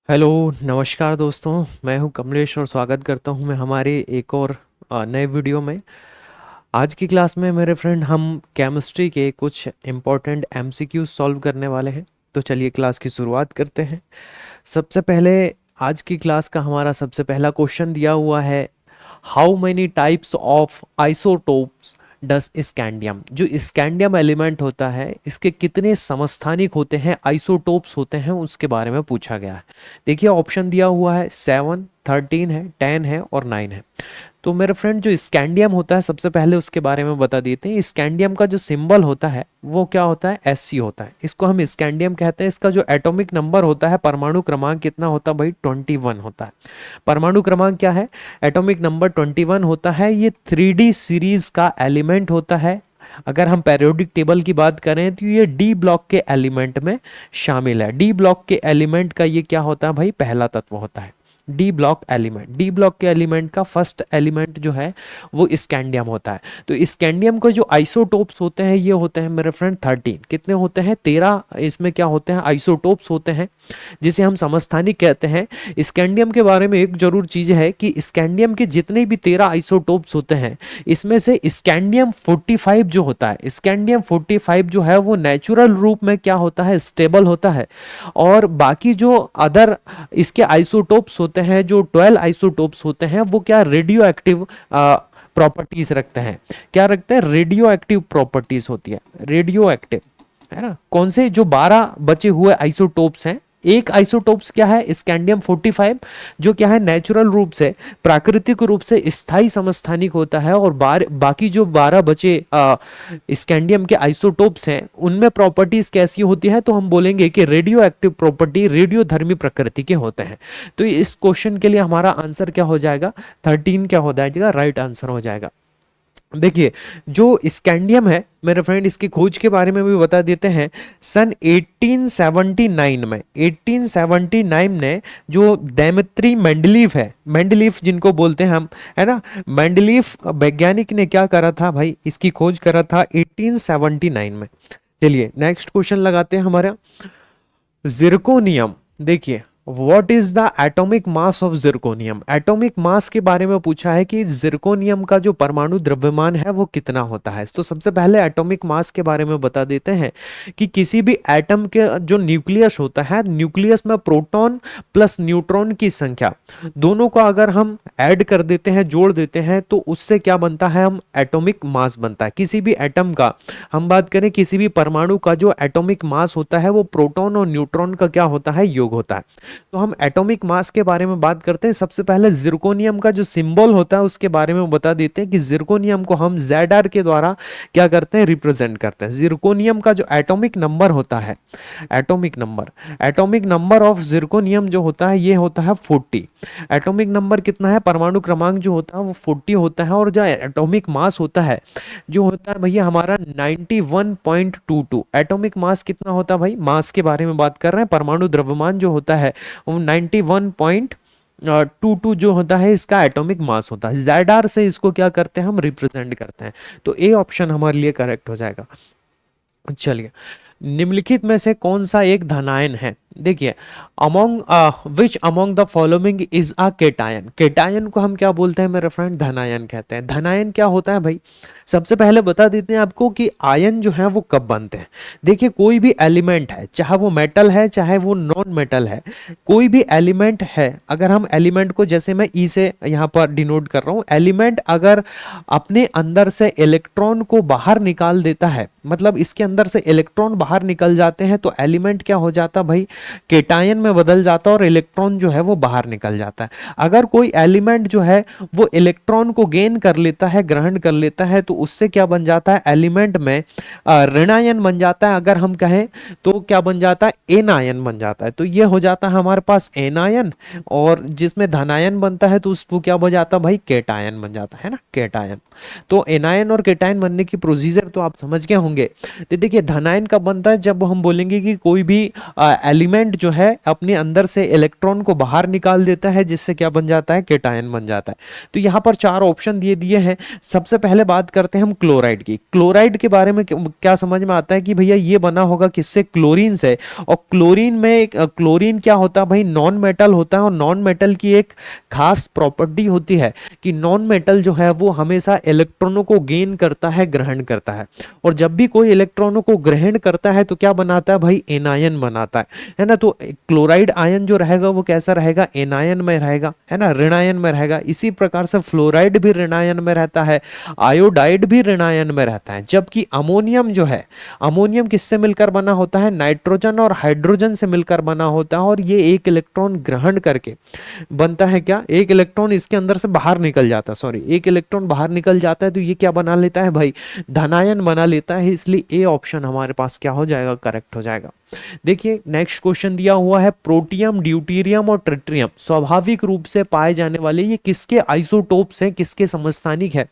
Hello. नमस्कार दोस्तों, मैं हूं कमलेश और स्वागत करता हूं मैं हमारे एक और नए वीडियो में। आज की क्लास में मेरे फ्रेंड हम केमिस्ट्री के कुछ इम्पोर्टेंट एमसीक्यू सॉल्व करने वाले हैं। तो चलिए क्लास की शुरुआत करते हैं। सबसे पहले आज की क्लास का हमारा सबसे पहला क्वेश्चन दिया हुआ है, how many types of isotopes does scandium. जो स्कैंडियम एलिमेंट होता है इसके कितने समस्थानिक होते हैं, आइसोटोप्स होते हैं, उसके बारे में पूछा गया है। देखिए ऑप्शन दिया हुआ है 7, 13 है, 10 है और 9 है। तो मेरे फ्रेंड जो स्कैंडियम होता है सबसे पहले उसके बारे में बता देते हैं। स्कैंडियम का जो सिंबल होता है वो क्या होता है, Sc होता है। इसको हम स्कैंडियम कहते हैं। इसका जो एटॉमिक नंबर होता है, परमाणु क्रमांक कितना होता है भाई, 21 होता है। परमाणु क्रमांक क्या है, एटॉमिक नंबर 21 होता है। ये 3D सीरीज का एलिमेंट होता है। अगर हम पेरियोडिक टेबल की बात करें तो ये डी ब्लॉक के एलिमेंट में शामिल है। डी ब्लॉक के एलिमेंट का ये क्या होता है भाई, पहला तत्व होता है D block element. D block के एलिमेंट का फर्स्ट एलिमेंट जो है वो स्कैंडियम होता है। तो स्कैंडियम के जो आइसोटोप्स होते हैं ये होते हैं मेरे फ्रेंड 13। कितने होते हैं, 13। इसमें क्या होते हैं, आइसोटोप्स होते हैं जिसे हम समस्थानिक कहते हैं। स्कैंडियम के बारे में एक जरूर चीज है कि स्कैंडियम के जितने भी 13 आइसोटोप्स होते हैं इसमें से स्कैंडियम 45 जो होता है, स्कैंडियम 45 जो है वो नेचुरल रूप में क्या होता है, स्टेबल होता है। और बाकी जो अदर इसके आइसोटोप्स होते हैं, जो 12 आइसोटोप्स होते हैं, वो क्या रेडियो एक्टिव प्रॉपर्टीज रखते हैं। क्या रखते हैं, रेडियो एक्टिव प्रॉपर्टीज होती है, रेडियो एक्टिव, है ना। कौन से, जो 12 बचे हुए आइसोटोप्स हैं, एक आइसोटोप्स क्या है, स्कैंडियम 45, जो क्या है नेचुरल रूप से, प्राकृतिक रूप से स्थायी समस्थानिक होता है। और बाकी जो 12 बचे स्कैंडियम के आइसोटोप्स हैं उनमें प्रॉपर्टीज कैसी होती है, तो हम बोलेंगे कि रेडियो एक्टिव प्रॉपर्टी, रेडियोधर्मी प्रकृति के होते हैं। तो इस क्वेश्चन के लिए हमारा आंसर क्या हो जाएगा, 13 क्या हो जाएगा, राइट आंसर हो जाएगा। देखिए जो स्कैंडियम है मेरे फ्रेंड, इसकी खोज के बारे में भी बता देते हैं। सन 1879 में, 1879 ने जो दैमित्री मेंडलीफ है, मेंडलीफ जिनको बोलते हैं हम, है ना, मेंडलीफ वैज्ञानिक ने क्या करा था भाई, इसकी खोज करा था 1879 में। चलिए नेक्स्ट क्वेश्चन लगाते हैं हमारा, जिरकोनियम। देखिए what is the atomic mass of zirconium. Atomic mass के बारे में पूछा है कि जिरकोनियम का जो परमाणु द्रव्यमान है वो कितना होता है। तो सबसे पहले एटॉमिक मास के बारे में बता देते हैं कि किसी भी एटम के जो न्यूक्लियस होता है, न्यूक्लियस में प्रोटॉन प्लस न्यूट्रॉन की संख्या दोनों को अगर हम ऐड कर देते हैं, जोड़ देते हैं, तो उससे क्या बनता है, हम एटॉमिक मास बनता है किसी भी एटम का। हम बात करें किसी भी परमाणु का जो एटॉमिक मास होता है वो प्रोटॉन और न्यूट्रॉन का क्या होता है, योग होता है। तो हम एटॉमिक मास के बारे में बात करते हैं। सबसे पहले जिरकोनियम का जो सिंबल होता है उसके बारे में बता देते हैं कि जिरकोनियम को हम Zr के द्वारा क्या करते हैं, रिप्रेजेंट करते हैं। जिरकोनियम का जो एटॉमिक नंबर होता है, एटॉमिक नंबर ऑफ जिरकोनियम जो होता है ये होता है 40। एटॉमिक नंबर कितना है, परमाणु क्रमांक जो होता है वो 40 होता है। और जो एटॉमिक मास होता है जो होता है भैया हमारा 91.22। एटॉमिक मास कितना होता है भाई, मास के बारे में बात कर रहे हैं। परमाणु द्रव्यमान जो होता है 91.22 जो होता है इसका एटॉमिक मास होता है। Zr से इसको क्या करते हैं, हम रिप्रेजेंट करते हैं। तो ए ऑप्शन हमारे लिए करेक्ट हो जाएगा। चलिए निम्नलिखित में से कौन सा एक धनायन है। देखिए among which among the following is a cation. Cation को हम क्या बोलते हैं मेरे फ्रेंड, धनायन कहते हैं। धनायन क्या होता है भाई, सबसे पहले बता देते हैं आपको कि आयन जो है वो कब बनते हैं। देखिए कोई भी एलिमेंट है, चाहे वो मेटल है चाहे वो नॉन मेटल है, कोई भी एलिमेंट है, अगर हम एलिमेंट को, जैसे मैं ई से यहाँ पर डिनोट कर रहा हूँ, एलिमेंट अगर अपने अंदर से इलेक्ट्रॉन को बाहर निकाल देता है, मतलब इसके अंदर से इलेक्ट्रॉन बाहर निकल जाते हैं, तो एलिमेंट क्या हो जाता भाई, केटायन में बदल जाता है और इलेक्ट्रॉन जो है वो बाहर निकल जाता है। अगर कोई एलिमेंट जो है वो इलेक्ट्रॉन को गेन कर लेता है, ग्रहण कर लेता है, तो उससे क्या बन जाता है, एलिमेंट में ऋणायन बन जाता है। अगर हम कहें तो क्या बन जाता है, एनायन बन जाता है। तो ये हो जाता है हमारे पास एनायन, और जिसमें धनायन बनता है तो उसको क्या बन जाता है भाई, केटायन बन जाता है ना, केटायन। तो एनायन और केटायन बनने की प्रोसीजर तो आप समझ गए होंगे। तो देखिए धनायन कब बनता है, जब हम बोलेंगे कि कोई भी एलिमेंट एलिमेंट जो है अपने अंदर से इलेक्ट्रॉन को बाहर निकाल देता है, जिससे क्या बन जाता है, केटायन बन जाता है। तो यहाँ पर 4 ऑप्शन दिए हैं। सबसे पहले बात करते हैं हम क्लोराइड की। क्लोराइड के बारे में क्या समझ में आता है कि भैया ये बना होगा किससे, क्लोरीन से। और क्लोरीन में क्लोरीन क्या होता है भाई, नॉन मेटल होता है। और नॉन मेटल की एक खास प्रॉपर्टी होती है कि नॉन मेटल जो है वो हमेशा इलेक्ट्रॉनों को गेन करता है, ग्रहण करता है। और जब भी कोई इलेक्ट्रॉनों को ग्रहण करता है तो क्या बनाता है भाई, एनायन बनाता है ना। तो क्लोराइड आयन जो रहेगा वो कैसा रहेगा, एनायन में रहेगा, है ना, ऋणायन में रहेगा। इसी प्रकार से फ्लोराइड भी ऋणायन में रहता है, आयोडाइड भी ऋणायन में रहता है। जबकि अमोनियम जो है, अमोनियम किससे मिलकर बना होता है, नाइट्रोजन और हाइड्रोजन से मिलकर बना होता है। और ये एक इलेक्ट्रॉन ग्रहण करके बनता है क्या, एक इलेक्ट्रॉन इसके अंदर से बाहर निकल जाता है, सॉरी एक इलेक्ट्रॉन बाहर निकल जाता है, तो ये क्या बना लेता है भाई, धनायन बना लेता है। इसलिए ए ऑप्शन हमारे पास क्या हो जाएगा, करेक्ट हो जाएगा। देखिए नेक्स्ट क्वेश्चन दिया हुआ है, प्रोटियम, ड्यूटेरियम और ट्रिटियम स्वाभाविक रूप से पाए जाने वाले ये किसके आइसोटोप्स हैं, किसके समस्थानिक है।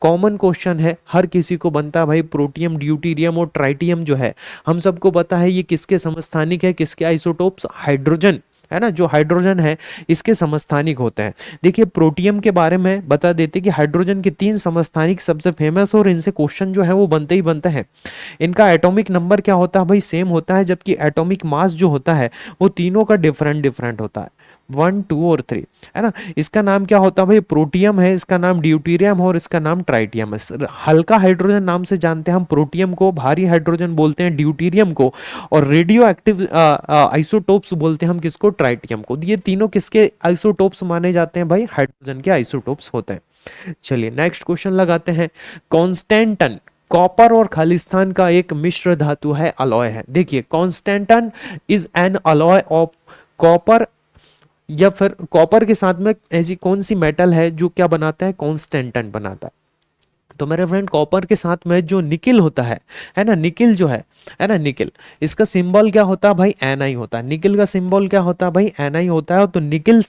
कॉमन क्वेश्चन है, हर किसी को बनता है भाई। प्रोटियम, ड्यूटेरियम और ट्राइटियम जो है हम सबको पता है ये किसके समस्थानिक है, किसके आइसोटोप्स, हाइड्रोजन, है ना, जो हाइड्रोजन है इसके समस्थानिक होते हैं। देखिए प्रोटियम के बारे में बता देते कि हाइड्रोजन के 3 समस्थानिक सबसे फेमस, और इनसे क्वेश्चन जो है वो बनते ही बनते हैं। इनका एटॉमिक नंबर क्या होता है भाई, सेम होता है। जबकि एटॉमिक मास जो होता है वो तीनों का डिफरेंट होता है, 1, 2 और 3, है ना। इसका नाम क्या होता है भाई, प्रोटियम है, इसका नाम ड्यूटेरियम है और इसका नाम ट्राइटियम है। हल्का हाइड्रोजन नाम से जानते हैं हम प्रोटियम को, भारी हाइड्रोजन बोलते हैं ड्यूटेरियम को, और रेडियो एक्टिव आइसोटोप्स बोलते हैं हम किसको, ट्राइटियम को। ये तीनों किसके आइसोटोप्स माने जाते हैं भाई, हाइड्रोजन के आइसोटोप्स होते हैं। चलिए नेक्स्ट क्वेश्चन लगाते हैं। कॉन्स्टेंटन कॉपर और खालिस्तान का एक मिश्र धातु है, अलॉय है। देखिए constantan is an alloy of copper, या फिर कॉपर के साथ में ऐसी कौन सी मेटल है जो क्या बनाता है, कॉन्स्टेंटन बनाता है। तो मेरे फ्रेंड कॉपर के साथ में जो निकिल होता है ना, निकिल जो है ना, निकिल, इसका सिंबल क्या होता है भाई, Ni होता है। निकिल का सिंबल क्या होता है भाई, Ni होता है। तो निकिल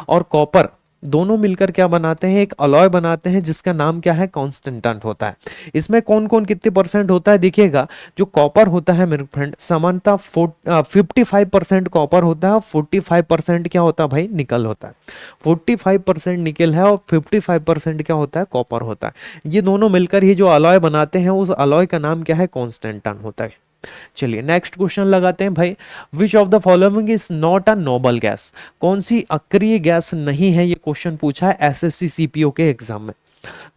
और कॉपर दोनों मिलकर क्या बनाते हैं, एक अलॉय बनाते हैं जिसका नाम क्या है, कॉन्स्टेंटेंट होता है। इसमें कौन कौन कितने परसेंट होता है, देखिएगा जो कॉपर होता है मेरे फ्रेंड, समानता 55% कॉपर होता है, 45% क्या होता है भाई, निकल होता है। 45% निकल है और 55% क्या होता है, कॉपर होता है। ये दोनों मिलकर ही जो अलॉय बनाते हैं, उस अलॉय का नाम क्या है, कॉन्स्टेंटेंट होता है। चलिए नेक्स्ट क्वेश्चन लगाते हैं भाई। Which of the following is not a noble gas, कौन सी अक्रिय गैस नहीं है, ये क्वेश्चन पूछा है एसएससी सीपीओ के एग्जाम में।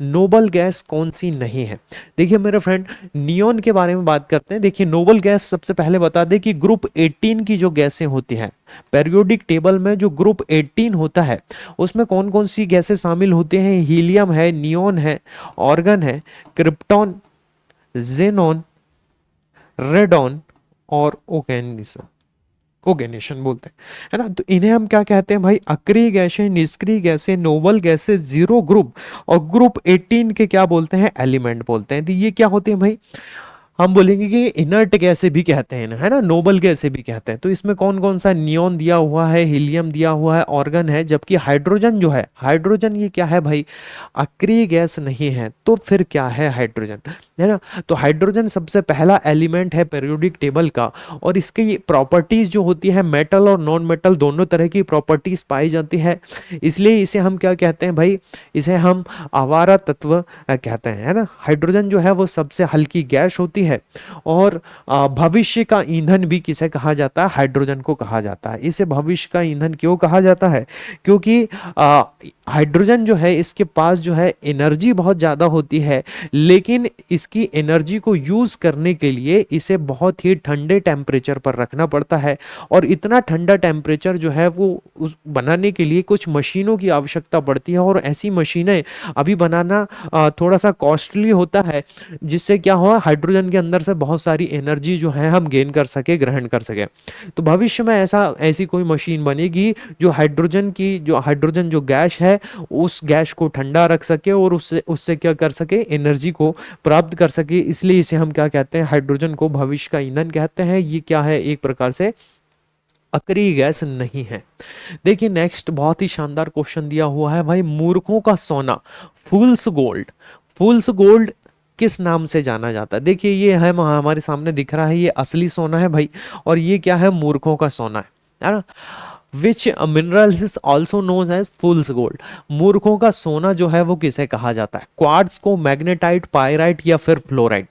नोबल गैस कौन सी नहीं है, देखिए मेरे फ्रेंड नियोन के बारे में बात करते हैं। देखिए नोबल गैस सबसे पहले बता दें कि ग्रुप 18 की जो गैसें होती हैं, पेरियोडिक टेबल में जो ग्रुप 18 होता है उसमें कौन कौन सी गैसें शामिल होते हैं, हीलियम है, नियोन है, ऑर्गन है, क्रिप्टॉन, जेनॉन, रेडॉन और ओगेनेशन बोलते हैं, है ना। तो इन्हें हम क्या कहते हैं भाई, अक्रिय गैसें, निष्क्रिय गैसें, नोबल गैसें, जीरो ग्रुप, और ग्रुप 18 के क्या बोलते हैं, एलिमेंट बोलते हैं। तो ये क्या होते हैं भाई, हम बोलेंगे कि इनर्ट गैसें भी कहते हैं, है ना, नोबल गैसें भी कहते हैं। तो इसमें कौन कौन सा, नियोन दिया हुआ है, हीलियम दिया हुआ है, ऑर्गन है। जबकि हाइड्रोजन जो है, हाइड्रोजन ये क्या है भाई, अक्रिय गैस नहीं है। तो फिर क्या है हाइड्रोजन, है ना। तो हाइड्रोजन सबसे पहला एलिमेंट है पेरियोडिक टेबल का, और इसकी प्रॉपर्टीज जो होती है, मेटल और नॉन मेटल दोनों तरह की प्रॉपर्टीज पाई जाती है। इसलिए इसे हम क्या कहते हैं भाई, इसे हम आवारा तत्व कहते हैं, है ना। हाइड्रोजन जो है वो सबसे हल्की गैस होती है, और भविष्य का ईंधन भी किसे कहा जाता है, हाइड्रोजन को कहा जाता है। इसे भविष्य का ईंधन क्यों कहा जाता है, क्योंकि हाइड्रोजन जो है इसके पास जो है एनर्जी बहुत ज़्यादा होती है, लेकिन इसकी एनर्जी को यूज़ करने के लिए इसे बहुत ही ठंडे टेम्परेचर पर रखना पड़ता है। और इतना ठंडा टेम्परेचर जो है वो बनाने के लिए कुछ मशीनों की आवश्यकता पड़ती है, और ऐसी मशीनें अभी बनाना थोड़ा सा कॉस्टली होता है, जिससे क्या हुआ, हाइड्रोजन के अंदर से बहुत सारी एनर्जी जो है हम गेन कर सके, ग्रहण कर सके। तो भविष्य में ऐसी कोई मशीन बनेगी जो हाइड्रोजन जो गैस है उस गैस को ठंडा रख सके, और उससे क्या कर सके, एनर्जी को प्राप्त कर सके। इसलिए इसे हम क्या कहते हैं, हाइड्रोजन को भविष्य का ईंधन कहते हैं। ये क्या है, एक प्रकार से अक्रिय गैस नहीं है। देखिए नेक्स्ट बहुत ही शानदार क्वेश्चन दिया हुआ है भाई, मूर्खों का सोना, फूल्स गोल्ड। फूल्स गोल्ड किस नाम से जाना जाता है? देखिए ये है हमारे सामने दिख रहा है, ये असली सोना है भाई, और ये क्या है? मूर्खों का सोना है ना। Which mineral is also known as fool's gold. मूर्खों का सोना जो है वो किसे कहा जाता है? क्वार्ट्ज को, मैग्नेटाइट, पायराइट या फिर फ्लोराइट?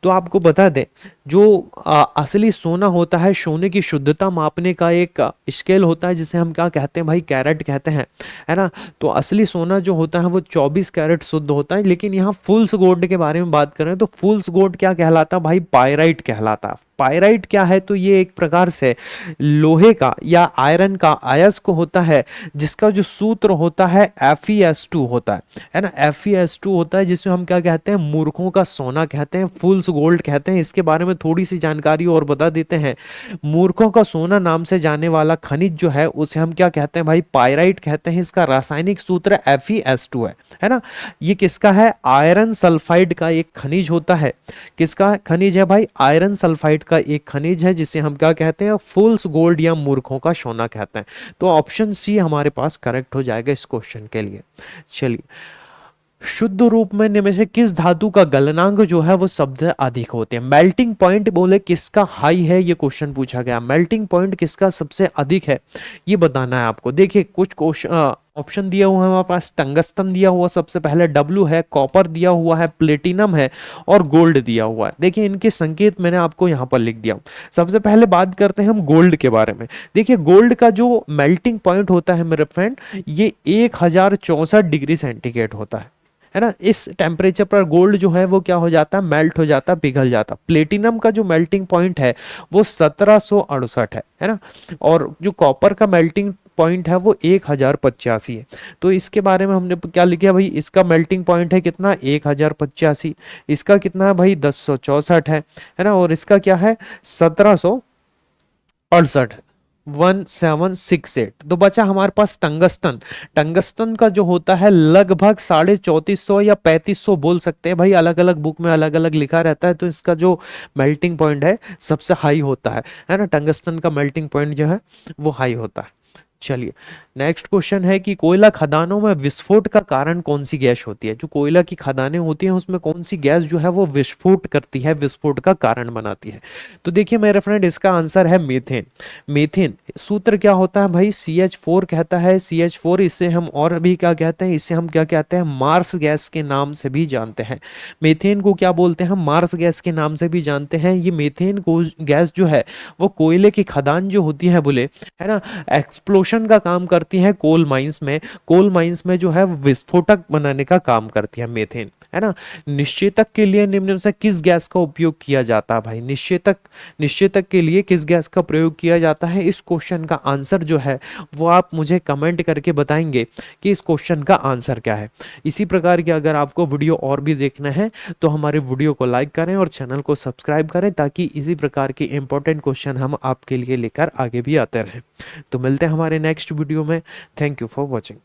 तो आपको बता दें, जो असली सोना होता है, सोने की शुद्धता मापने का एक स्केल होता है जिसे हम क्या कहते हैं भाई? कैरेट कहते हैं, है ना। तो असली सोना जो होता है वो 24 कैरेट शुद्ध होता है। लेकिन यहाँ फुल्स गोल्ड के बारे में बात करें तो फुल्स गोल्ड क्या कहलाता है भाई? पायराइट कहलाता। पायराइट क्या है? तो ये एक प्रकार से लोहे का या आयरन का अयस्क होता है, जिसका जो सूत्र होता है Fe2 होता है ना। Fe2 होता है, जिसमें हम क्या कहते हैं? मूर्खों का सोना कहते हैं, फूल्स गोल्ड कहते हैं। इसके बारे में थोड़ी सी जानकारी और बता देते हैं। मूर्खों का सोना नाम से जाने वाला खनिज जो है उसे हम क्या कहते हैं भाई? पायराइट कहते हैं। इसका रासायनिक सूत्र Fe2 है ना। ये किसका है? आयरन सल्फाइड का एक खनिज होता है। किसका खनिज है भाई? आयरन सल्फाइड का एक खनिज है, जिसे हम क्या कहते हैं? फूल्स गोल्ड या मूर्खों का सोना कहते हैं। तो ऑप्शन सी हमारे पास करेक्ट हो जाएगा इस क्वेश्चन के लिए। चलिए, शुद्ध रूप में इनमें से किस धातु का गलनांक जो है वो सबसे अधिक होते हैं? मेल्टिंग पॉइंट बोले किसका हाई है, ये क्वेश्चन पूछा गया। मेल्टिंग पॉइंट किसका सबसे अधिक है, ये बताना है आपको। देखिए कुछ क्वेश्चन ऑप्शन दिया हुआ है हमारे पास। टंगस्टन दिया हुआ सबसे पहले, डब्लू है, कॉपर दिया हुआ है, प्लेटिनम है और गोल्ड दिया हुआ है। देखिए इनके संकेत मैंने आपको यहाँ पर लिख दिया। सबसे पहले बात करते हैं हम गोल्ड के बारे में। देखिए गोल्ड का जो मेल्टिंग पॉइंट होता है मेरे फ्रेंड, ये 1064 डिग्री सेंटीग्रेड होता है ना। इस टेम्परेचर पर गोल्ड जो है वो क्या हो जाता है? मेल्ट हो जाता है, पिघल जाता। प्लेटिनम का जो मेल्टिंग पॉइंट है वो 1768 है ना। और जो कॉपर का मेल्टिंग पॉइंट है वो 1085 है। तो इसके बारे में हमने क्या लिखा भाई? इसका मेल्टिंग पॉइंट है कितना? 1085। इसका कितना है भाई? 1064 है ना। और इसका क्या है? 1768, 1768। तो बचा हमारे पास टंगस्टन। टंगस्टन का जो होता है लगभग 3450 या 3500 बोल सकते हैं भाई, अलग अलग बुक में अलग अलग लिखा रहता है। तो इसका जो मेल्टिंग पॉइंट है सबसे हाई होता है ना। टंगस्टन का मेल्टिंग पॉइंट जो है वो हाई होता है। चलिए, नेक्स्ट क्वेश्चन है कि कोयला खदानों में विस्फोट का कारण कौन सी गैस होती है? जो कोयला की खदानें होती हैं उसमें कौन सी गैस जो है वो विस्फोट करती है, विस्फोट का कारण बनाती है? तो देखिए मेरे फ्रेंड, इसका आंसर है मीथेन। मीथेन सूत्र क्या होता है भाई? CH4 कहता है। CH4 इसे हम और भी क्या कहते हैं? इसे हम क्या कहते हैं? मार्स गैस के नाम से भी जानते हैं। मीथेन को क्या बोलते हैं? मार्स गैस के नाम से भी जानते हैं। ये मीथेन को गैस जो है वो कोयले की खदान जो होती है बोले, है ना, एक्सप्लोशन का काम करती है कोल माइंस में। कोल माइंस में जो है विस्फोटक बनाने का काम करती है मीथेन, है ना। निश्चेतक के लिए निम्न में से किस गैस का उपयोग किया जाता है भाई? निश्चेतक के लिए किस गैस का प्रयोग किया जाता है? इस क्वेश्चन का आंसर जो है वो आप मुझे कमेंट करके बताएंगे कि इस क्वेश्चन का आंसर क्या है। इसी प्रकार की अगर आपको वीडियो और भी देखना है तो हमारे वीडियो को लाइक करें और चैनल को सब्सक्राइब करें, ताकि इसी प्रकार के इंपॉर्टेंट क्वेश्चन हम आपके लिए लेकर आगे भी आते रहें। तो मिलते हैं हमारे नेक्स्ट वीडियो में। Thank you for watching.